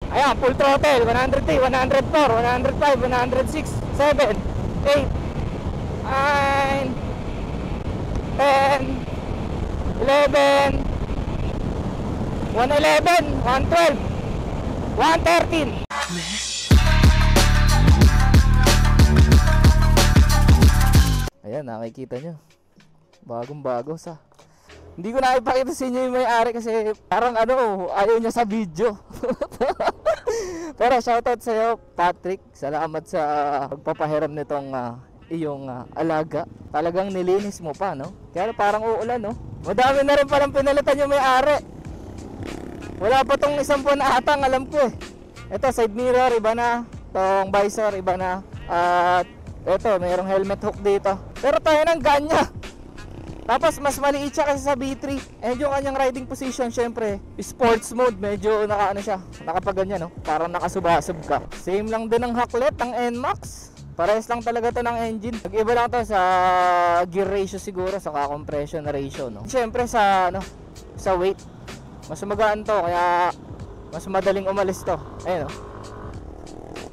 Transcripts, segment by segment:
Ayan, full throttle, 103, 104, 105, 106, 7, 8, 9, 10, 11, 111, 112, 113. Ayan, nakikita nyo. Bagong bago sa. Hindi ko na ipakita sa inyo yung may-ari kasi parang ayaw niya sa video. Pero shoutout sa iyo, Patrick. Salamat sa pagpapahiram nitong iyong alaga. Talagang nilinis mo pa, no? Kaya parang uulan, no? Madami na rin palang pinalitan yung may-ari. Wala pa tong isang buwan na atang, alam ko eh. Ito, side mirror, iba na. Tong visor, iba na. At ito, mayroong helmet hook dito. Pero tayo ng ganya. Tapos mas maliit siya kasi sa B3. And yung kanyang riding position, syempre sports mode, medyo siya, nakapaganyan, no? Parang nakasubasub ka. Same lang din ang haklet ng NMAX. Parehas lang talaga to ng engine. Nag-iba lang to sa gear ratio siguro, sa compression ratio, no? Syempre sa sa weight. Mas magaan to, kaya mas madaling umalis to. Ayun, no?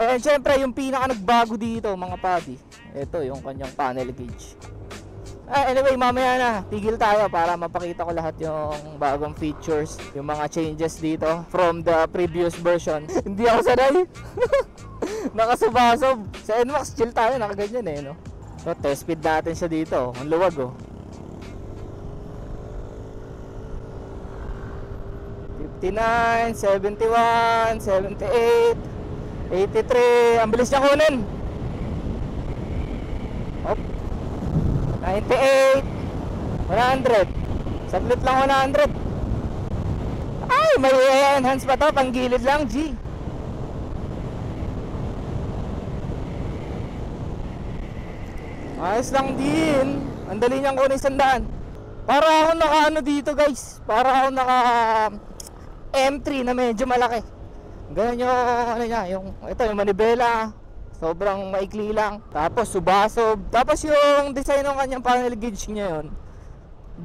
And syempre yung pinaka nagbago dito, mga buddy, ito yung kanyang panel gauge. Anyway, mamaya na, tigil tayo para mapakita ko lahat yung bagong features, yung mga changes dito from the previous version. Hindi ako sanay. Nakasubasob. Sa NMAX, chill tayo, nakaganyan eh, no? So, test speed natin siya dito. Ang luwag, oh. 59, 71, 78, 83. Ang bilis niya kunin. Hop. 98, 100. Saglit lang 100. Ay, may enhance pa to, pang gilid lang, G. Ayos lang din. Ang dali niyang kunin 100. Para ako naka dito, guys. Para ako naka M3 na medyo malaki. Ganyan yung niya, ito yung manibela. Sobrang maikli lang. Tapos subasob. Tapos yung design ng kanyang panel gauge niya yun.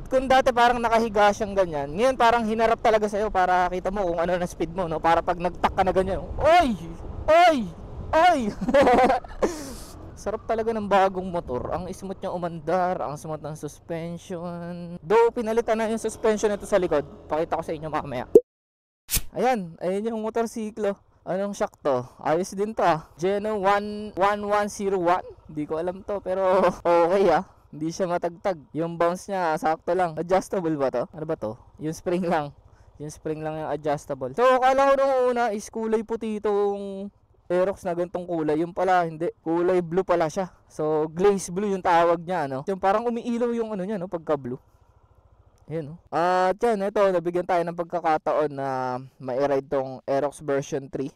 Kung dati parang nakahiga siyang ganyan, ngayon parang hinarap talaga sa'yo para kita mo kung ano na speed mo, no? Para pag nagtak ka na ganyan, oy! Oy! Oy! Sarap talaga ng bagong motor. Ang smooth niya umandar, ang smooth ng suspension. Though pinalitan na yung suspension nito sa likod. Pakita ko sa inyo mamaya. Ayan, ayun yung motorsiklo. Anong shock to? Ayos din to, Geno 11101. Hindi ko alam to, pero okay ah. Hindi siya matagtag. Yung bounce niya sakto lang. Adjustable ba to? Ano ba to? Yung spring lang. Yung spring lang yung adjustable. So akala ko nung una is kulay puti itong Aerox na ganitong kulay. Yung pala hindi. Kulay blue pala siya. So glaze blue yung tawag niya, no? Yung parang umiilaw yung niya, no? Pagka blue. Ayan, no? At yan, ito, nabigyan tayo ng pagkakataon na ma-ride tong Aerox version 3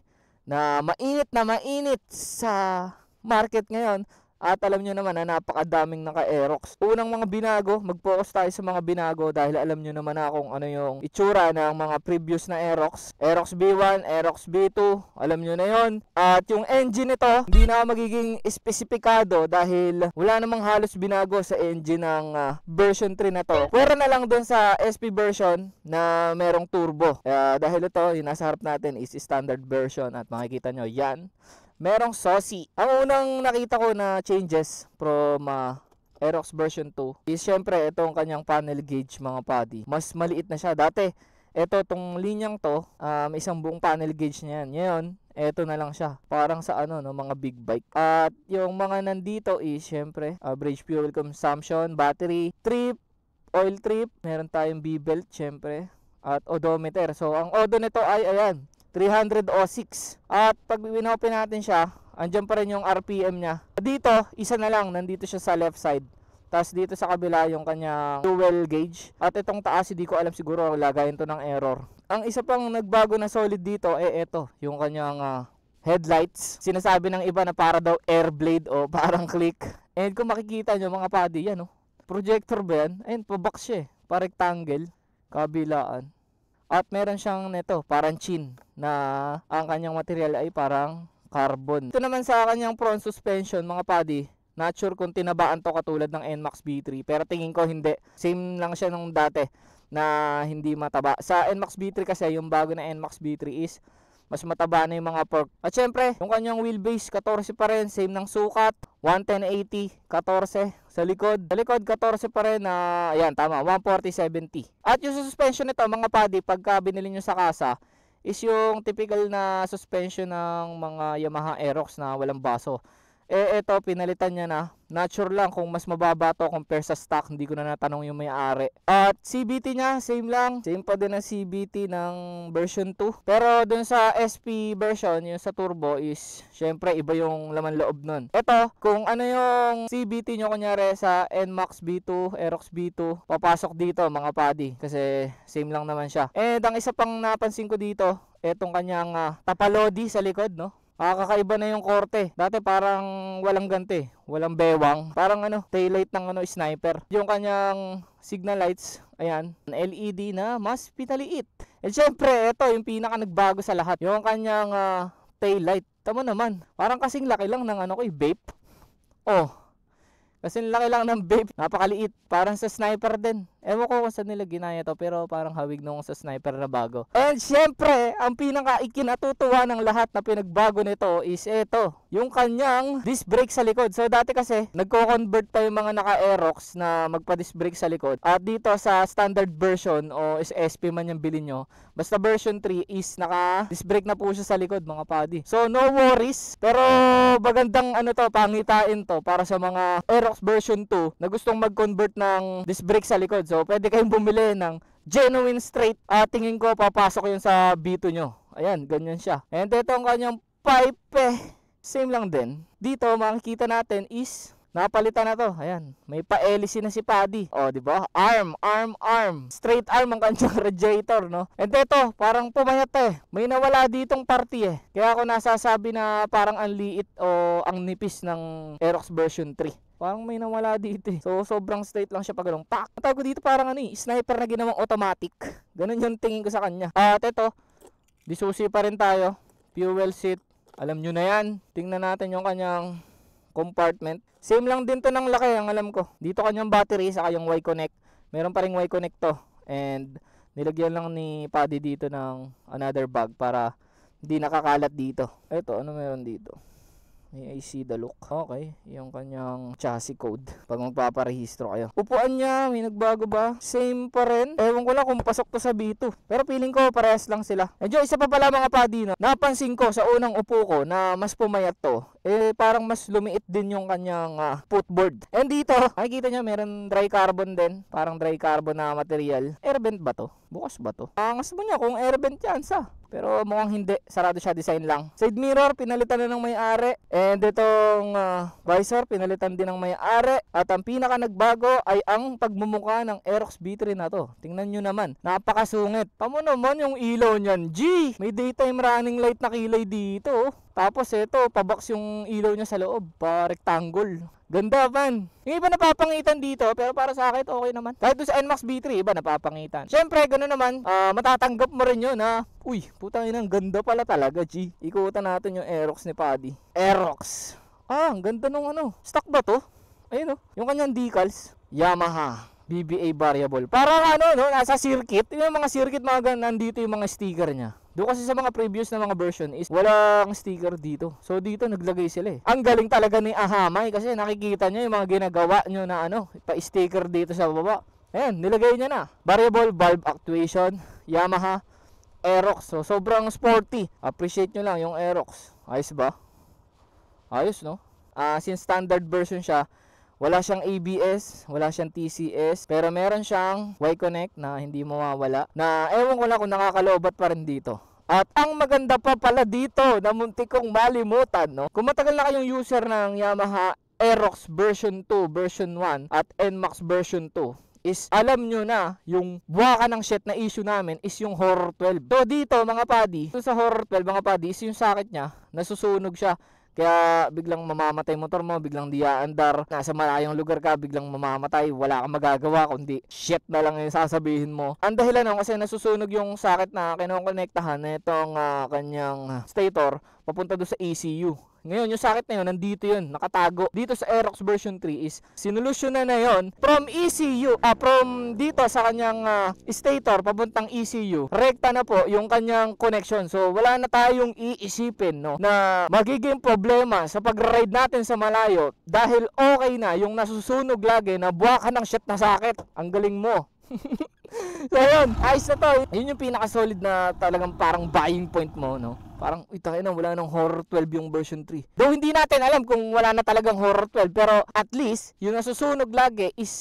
na mainit sa market ngayon. At alam nyo naman na napakadaming naka-Aerox. Unang mga binago, mag-focus tayo sa mga binago dahil alam nyo naman na kung ano yung itsura ng mga previous na Aerox. Aerox B1, Aerox B2, alam nyo na yon. At yung engine nito, hindi na magiging espesipikado dahil wala namang halos binago sa engine ng version 3 na to. Pwera na lang dun sa SP version na merong turbo. Dahil ito, yung nasa harap natin is standard version at makikita nyo yan. Merong SOSI. Ang unang nakita ko na changes from Aerox version 2 is syempre itong kanyang panel gauge, mga buddy. Mas maliit na siya. Dati, itong linyang to, isang buong panel gauge niyan. Ngayon, eto na lang siya. Parang sa mga big bike. At yung mga nandito is syempre average fuel consumption, battery, trip, oil trip. Meron tayong B-belt syempre. At odometer. So, ang odo nito ay ayan. 306. At pag winopin natin siya, andyan pa rin yung RPM niya. Dito, isa na lang, nandito siya sa left side. Tapos dito sa kabila yung kanyang fuel gauge. At itong taas, hindi ko alam, siguro lagayin to ng error. Ang isa pang nagbago na solid dito, ito, yung kanyang headlights. Sinasabi ng iba na para daw air blade o parang click. And kung makikita nyo mga buddy, yan projector ba yan? Ayun, pa-box siya eh. Pa-rectangle, kabilaan. At meron siyang parang chin na ang kanyang material ay parang carbon. Ito naman sa kanyang front suspension, mga buddy, not sure kung tinabaan to katulad ng NMAX B3, pero tingin ko hindi. Same lang siya nung dati na hindi mataba. Sa NMAX B3 kasi, yung bago na NMAX B3 is mas mataba na yung mga fork. At syempre, yung kanyang wheelbase 14 pa rin, same ng sukat, 110/80, 14 sa likod. Sa likod 14 pa rin na ayan tama, 140/70. At yung suspension nito mga buddy, pagka binili nyo sa kasa, is yung typical na suspension ng mga Yamaha Aerox na walang baso. Ito pinalitan niya na nature lang, kung mas mababa to compare sa stock, hindi ko na natanong yung may-ari. At CVT niya same lang, same pa din ang CVT ng version 2, pero dun sa SP version, yung sa turbo is syempre iba yung laman loob nun. Ito, kung ano yung CVT nyo kunyari sa NMAX B2, Aerox B2, papasok dito mga buddy, kasi same lang naman siya. And ang isa pang napansin ko dito, etong kanyang tapalodi sa likod, no? Kakaiba na yung korte. Dati parang walang ganti, walang bewang. Parang taillight ng sniper. Yung kanyang signal lights, ayan, LED na mas pinaliit. And syempre, ito yung pinaka nagbago sa lahat. Yung kanyang taillight. Tama naman. Parang kasing laki lang ng vape. Oh. Kasi laki lang ng vape, napakaliit, parang sa sniper din. Ewan ko kung saan nila ginaya to, pero parang hawig nung sa sniper na bago. And syempre, ang pinaka ikinatutuwa ng lahat na pinagbago nito is ito, yung kanyang disc brake sa likod. So dati kasi, nagko-convert pa yung mga naka-Aerox na magpa-disc brake sa likod. At dito sa standard version o is SP man yung bilhin nyo, basta version 3 is naka-disc brake na po siya sa likod mga buddy. So no worries, pero magandang pangitain to para sa mga Aerox version 2 na gustong mag-convert ng disc brake sa likod. So pwede kayong bumili ng genuine straight. Tingin ko papasok yun sa B2 nyo. Ayan, ganyan siya. And ito ang kanyang pipe, same lang din. Dito makikita natin is napalitan na to. Ayan, may pa-LC na si Paddy. O, di ba? Arm. Straight arm ang kanyang radiator, no? And ito, parang pumayat may nawala ditong party Kaya ako nasasabi na parang ang liit o ang nipis ng Aerox version 3. Parang may nawala dito So, sobrang straight lang siya pag ganun. Tak! Tawag ko dito parang sniper na ginawang automatic. Ganun yung tingin ko sa kanya. At ito, disusi pa rin tayo. Fuel seat. Alam nyo na yan. Tingnan natin yung kanyang compartment. Same lang din to ng laki, ang alam ko. Dito kanyang battery, saka yung Y-Connect. Meron pa ring Y-Connect to. And nilagyan lang ni Paddy dito ng another bag para hindi nakakalat dito. Ito, ano meron dito? I see the look. Okay, yung kanyang chassis code pag magpaparehistro kayo. Upuan niya, may nagbago ba? Same pa rin. Ewan ko lang kung pasok to sa B2. Pero feeling ko parehas lang sila. Enjoy, isa pa pala mga Paddy, no? Napansin ko sa unang upo ko na mas pumayat to. Parang mas lumiit din yung kanyang footboard. And dito, makikita nyo meron dry carbon din. Parang dry carbon na material. Airbent ba to? Bukas ba to? Angas mo niya kung airbent yan sa. Pero mukhang hindi, sarado siya, design lang. Side mirror, pinalitan na ng may-ari. And itong visor, pinalitan din ng may-ari. At ang pinaka nagbago ay ang pagmumukha ng Aerox B3 na to. Tingnan nyo naman, napakasungit. Tamo naman yung ilaw niyan, G! May daytime running light na kilay dito. Tapos ito, pabox yung ilaw niya sa loob, pa rectangle. Ganda man. Yung iba napapangitan dito, pero para sa akin okay naman. Kahit doon sa NMAX B3, iba napapangitan. Siyempre, gano'n naman, matatanggap mo rin yun na, uy, putang ina, ganda pala talaga, G. Ikutan natin yung Aerox ni Paddy. Aerox. Ang ganda nung stock ba to? Ayun yung kanyang decals. Yamaha BBA variable. Parang nasa circuit. Yung mga circuit, nandito yung mga sticker niya. Doon kasi sa mga previous na mga version is walang sticker dito. So dito naglagay sila Ang galing talaga ni Ahamay kasi nakikita nyo yung mga ginagawa nyo na pa-sticker dito sa baba. Ayan, nilagay niya na. Variable valve actuation, Yamaha, Aerox. So sobrang sporty. Appreciate nyo lang yung Aerox. Ayos ba? Ayos, no? Since standard version siya, wala siyang ABS, wala siyang TCS, pero meron siyang Y-Connect na hindi mawawala. Na ewan ko lang kung nakakalobat pa rin dito. At ang maganda pa pala dito, na muntik kong malimutan, no? Kung matagal na kayong user ng Yamaha Aerox version 2, version 1 at NMAX version 2, is alam nyo na yung buwaka ng shit na issue namin is yung Horror 12. So dito mga Paddy, sa Horror 12 mga Paddy, is yung sakit niya, nasusunog siya. Kaya biglang mamamatay motor mo, biglang di aandar, nasa malayong lugar ka, biglang mamamatay, wala kang magagawa kundi shit na lang yung sasabihin mo. Ang dahilan kasi nasusunog yung sakit na kinokonektahan na itong kanyang stator papunta doon sa ECU Ngayon, yung sakit na yun, nandito yun, nakatago. Dito sa Aerox version 3 is, sinolusyonan na yun from ECU, from dito sa kanyang stator, papuntang ECU, rekta na po yung kanyang connection. So, wala na tayong iisipin, no, na magiging problema sa pag-ride natin sa malayo dahil okay na yung nasusunog lagi na buwaka ng shit na sakit. Ang galing mo. So yun, ayos na to. Yun yung pinaka-solid na talagang parang buying point mo, no? Parang, itangin na, wala nang Horror 12 yung version 3. Though hindi natin alam kung wala na talagang Horror 12, pero at least, yung nasusunog lagi is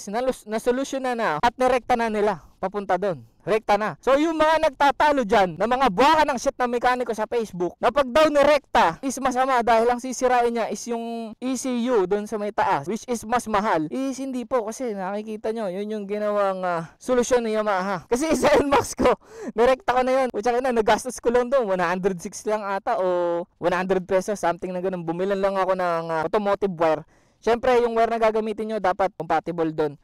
nasolusyon na at nirekta na nila papunta doon. Rekta na. So yung mga nagtatalo dyan na mga buwaka ng shit na mekaniko sa Facebook, na pag daw nirekta is masama dahil ang sisirain niya is yung ECU doon sa may taas, which is mas mahal, is hindi po, kasi nakikita nyo, yun yung ginawang solusyon ni Yamaha. Kasi sa NMAX ko, nirekta ko na yun. Tsaka na, nagastos ko lang doon, 106 lang ata o 100 pesos, something na ganun. Bumilan lang ako ng automotive wire. Syempre, yung wire na gagamitin nyo dapat compatible doon.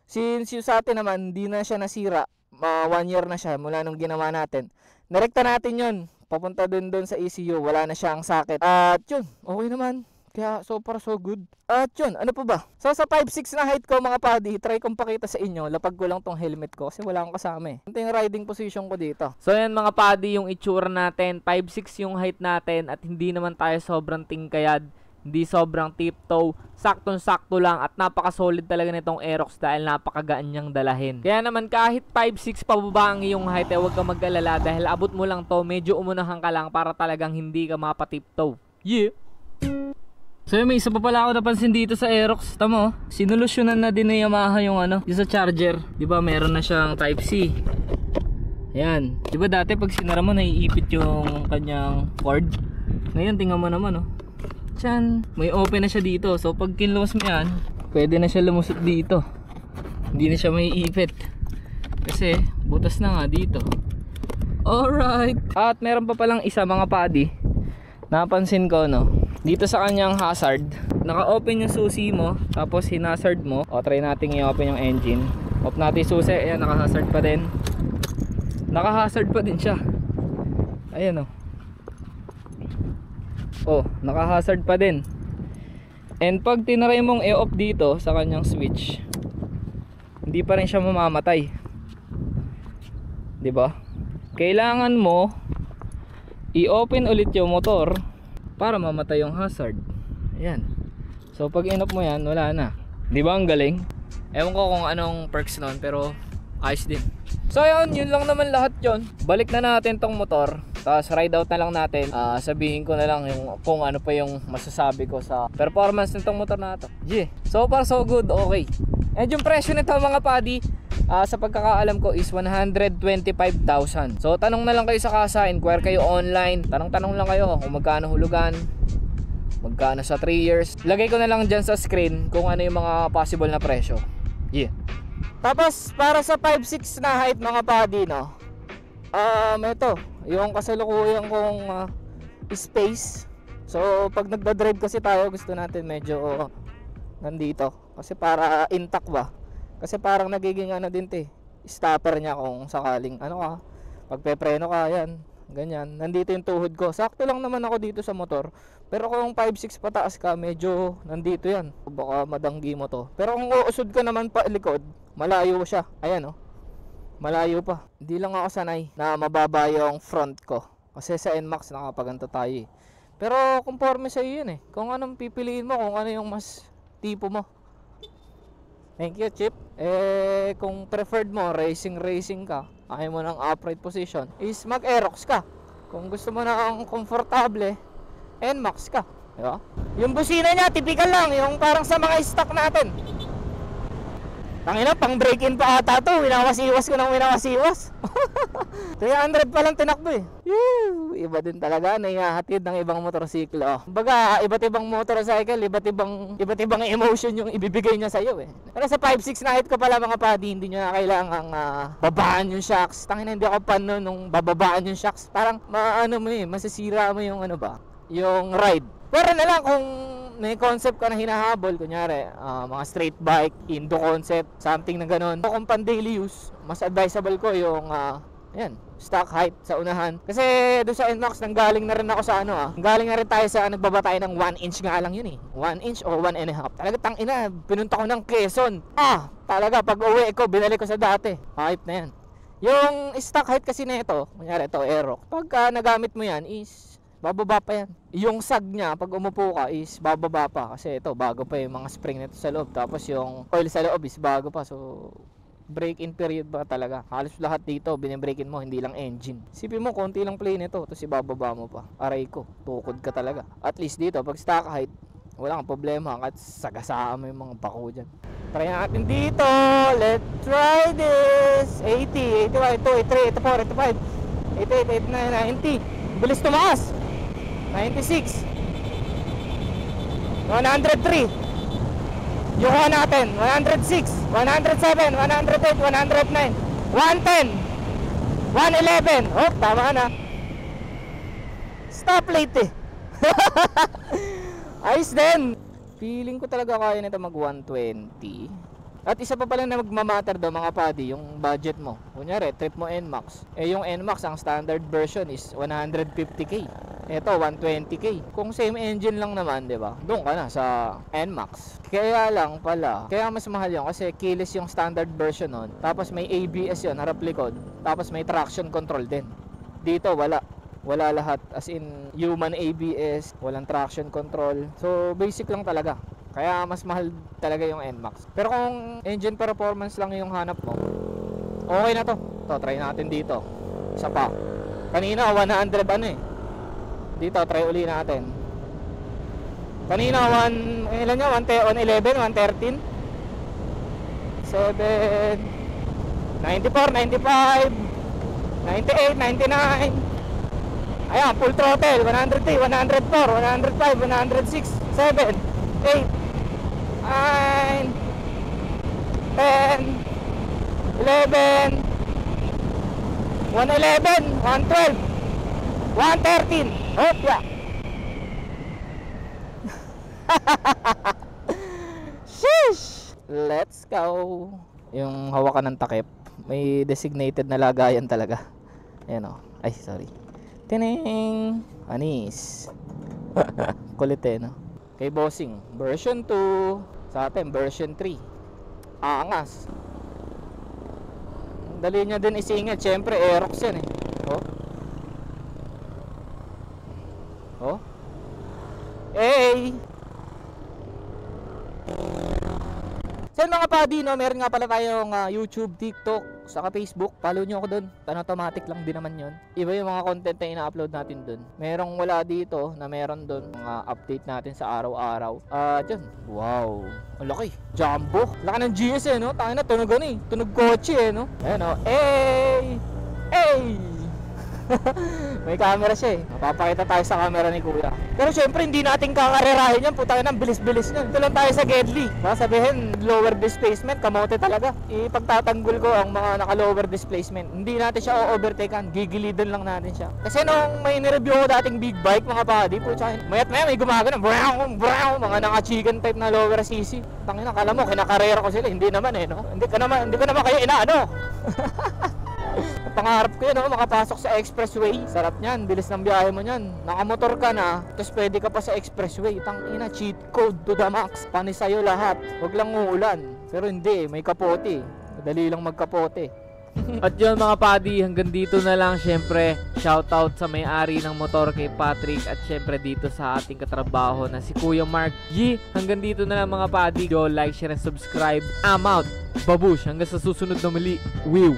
Since yung sa atin naman, hindi na siya nasira, 1 year na siya mula nung ginawa natin. Narekta natin yun, papunta doon sa ECU, wala na siyang sakit. At yun, okay naman. Kaya so far so good. At yun, ano pa ba? So sa 5'6 na height ko mga padi, try kong pakita sa inyo. Lapag ko lang tong helmet ko kasi wala akong kasama eh. Ito yung riding position ko dito. So yan mga padi, yung itsura natin. 5'6 yung height natin at hindi naman tayo sobrang tingkayad. Hindi sobrang tiptoe, saktong-sakto lang at napaka-solid talaga nitong Aerox dahil napakagaan niyang dalahin. Kaya naman kahit 5'6 pababa ang iyong height, huwag ka mag-alala dahil abot mo lang to, medyo umunahan ka lang para talagang hindi ka mapatiptoe. Yeah! So may isa pa pala ako napansin dito sa Aerox. Tama, sinolusyonan na din ni Yamaha yung yung sa charger. 'Di ba meron na siyang Type C. Ayan. 'Di ba dati pag sinara mo naiipit yung kanyang cord. Ngayon tingnan mo naman Diyan, may open na siya dito. So pag kinlose mo yan, pwede na siya lumusot dito. Hindi na siya maiipit. Kasi butas na nga dito. Alright. At meron pa palang isa mga padi. Napansin ko dito sa kanyang hazard, naka-open yung susi mo, tapos hinazard mo. O try natin i-open yung engine. Off natin yung susi, ayan, naka-hazard pa din. Naka-hazard pa din siya. Ayan naka-hazard pa din. And pag tinaray mong i-off dito sa kanyang switch, hindi pa rin siya mamamatay. 'Di ba? Kailangan mo i-open ulit yung motor para mamatay yung hazard. Ayan. So pag in-off mo yan, wala na. 'Di ba ang galing? Ewan ko kung anong perks nun, pero ayos din. So yun lang naman lahat yun. Balik na natin tong motor. Tapos ride out na lang natin. Sabihin ko na lang kung ano pa yung masasabi ko sa performance nitong motor na to. Yeah. So far so good, okay. And yung presyo nito mga padi, sa pagkakaalam ko is 125,000. So tanong na lang kayo sa kasa, inquire kayo online. Tanong lang kayo kung magkano hulugan, magkano sa 3 years. Lagay ko na lang dyan sa screen kung ano yung mga possible na presyo. Yeah. Tapos para sa 5'6 na height mga padi ito yung kasalukuyan kong space. So pag nagda-drive kasi tayo, gusto natin medyo nandito kasi para intact ba. Kasi parang nagiging din stopper niya kung sakaling pagpepreno ka, yan, ganyan. Nandito yung tuhod ko. Sakto lang naman ako dito sa motor. Pero kung 5'6 pataas ka, medyo nandito yan. Baka madanggi mo to. Pero kung uusod ka naman pa likod, malayo siya. Ayan malayo pa. Hindi lang ako sanay na mababa yung front ko. Kasi sa NMAX nakapaganto tayo Pero conforme sa iyo yun Kung anong pipiliin mo, kung ano yung mas tipo mo. Thank you, Chip. Kung preferred mo, racing ka, ayaw mo ng upright position, is mag-Aerox ka. Kung gusto mo na ang komportable, NMAX ka. Diba? Yung busina niya, typical lang. Yung parang sa mga stock natin. Tangina, pang break-in pa ata to. Winawasiwas ko ng winawasiwas. 300 pa lang tinakbo Iba din talaga na ihahatid ng ibang motorsiklo. Baga, iba't ibang motorcycle, iba't ibang emotion yung ibibigay niya sa iyo Pero sa 5'6 na height ko pala mga padi, hindi niyo na kailangang babaan yung shocks. Tangina, hindi ako fan nung bababaan yung shocks. Parang masisira mo yung yung ride. Pero na lang kung may concept ka na hinahabol, kunyari mga straight bike, Indo concept, something na ganun. Kung pan daily use, mas advisable ko yung Ayan, stock height sa unahan. Kasi doon sa NMAX, nanggaling na rin ako sa galing na rin tayo sa nagbabatay ng 1 inch nga lang yun eh. 1 inch o 1.5. Talaga tangina, pinunta ko ng Quezon. Talaga pag uwi ko, binalik ko sa dati. Hype na yan. Yung stock height kasi nito, kunyari ito, Aerox. Pagka nagamit mo yan is bababa pa yan. Yung sag niya, pag umupo ka is bababa pa. Kasi ito, bago pa yung mga spring nito sa loob. Tapos yung oil sa loob is bago pa. So, break-in period ba talaga? Halos lahat dito, binibreak-in mo, hindi lang engine. Sipin mo, konti lang play nito. Tapos ibababa mo pa. Aray ko, tukod ka talaga. At least dito, pag stock height, wala kang problema. Kahit sagasaan mo yung mga bako dyan. Try natin dito. Let's try this. 80, 81, 82, 83, 84, 85, 88, 89, 90. Bilis tumaas. 96. 103. Yung natin. 106. 107. 108. 109. 110. 111. Oh, tama na. Stoplight eh. Ayos din. Feeling ko talaga kaya nito mag 120. At isa pa pala na magmamatter daw mga padi, yung budget mo. Kunyari, trip mo NMAX. Yung NMAX, ang standard version is 150k. Ito, 120k. Kung same engine lang naman, di ba? Doon ka na sa NMAX. Kaya lang pala, kaya mas mahal yun kasi keyless yung standard version nun. Tapos may ABS yun, harap likod. Tapos may traction control din. Dito, wala. Wala lahat, as in human ABS, walang traction control. So basic lang talaga. Kaya mas mahal talaga yung NMAX. Pero kung engine performance lang yung hanap mo, okay na to. Try natin dito. Isa pa. Kanina 100 Dito try uli natin. Kanina 111, 113, 7, 94, 95, 98, 99. Ayan, full throttle, 103, 104, 105, 106, 7, 8, 9, 10, 11, 111, 112, 113. Hopya. Sheesh! Let's go. Yung hawakan ng takip, may designated na lagayan talaga. Ayan o. Ay, sorry. Tining! Anis. Kulit eh, no? Kay Bossing, version 2. Sa atin, version 3. Angas. Dali niya din isingit. Siyempre, Aerox yan eh. Oh. Oh. Hey! So mga padi, no, meron nga pala tayong YouTube, TikTok, saka Facebook. Follow nyo ako dun. Automatic lang din naman yun. Iba yung mga content na ina-upload natin dun. Merong wala dito na meron dun mga update natin sa araw-araw. Dyan. Wow. Ang laki. Jumbo. Laki ng GS eh, no? Tangina, tunog eh. Tunog kotse eh, no? Ayan, no? Hey! Hey! May camera siya eh. Mapapakita tayo sa camera ni Kuya. Pero syempre hindi natin kakarerahin yan. Putang ina, bilis-bilis yan. Ito lang tayo sa Gedli. Baka sabihin lower displacement, kamote talaga. Ipagtatanggol ko ang mga naka-lower displacement. Hindi natin siya o-overtakean. Gigilidan lang natin siya. Kasi nung may nireview ko dating big bike mga padi, mayat maya may gumagana. Mga naka-chicken type na lower CC. Tangina, kala mo kinakarera ko sila. Hindi naman eh, no? Hindi ko naman kayo inaano. Pangarap ko yun, no? Makapasok sa expressway. Sarap niyan, bilis ng biyahe mo niyan. Nakamotor ka na, tapos pwede ka pa sa expressway. Tangina, cheat code to the max. Panis sa'yo lahat. Huwag lang uulan. Pero hindi, may kapote. Madali lang magkapote. At yun mga padi, hanggang dito na lang. Syempre, shoutout sa may-ari ng motor kay Patrick. At syempre dito sa ating katrabaho na si Kuya Mark G. Hanggang dito na lang mga padi. Go like, share, and subscribe. I'm out. Babush, hanggang sa susunod na muli. Wiw!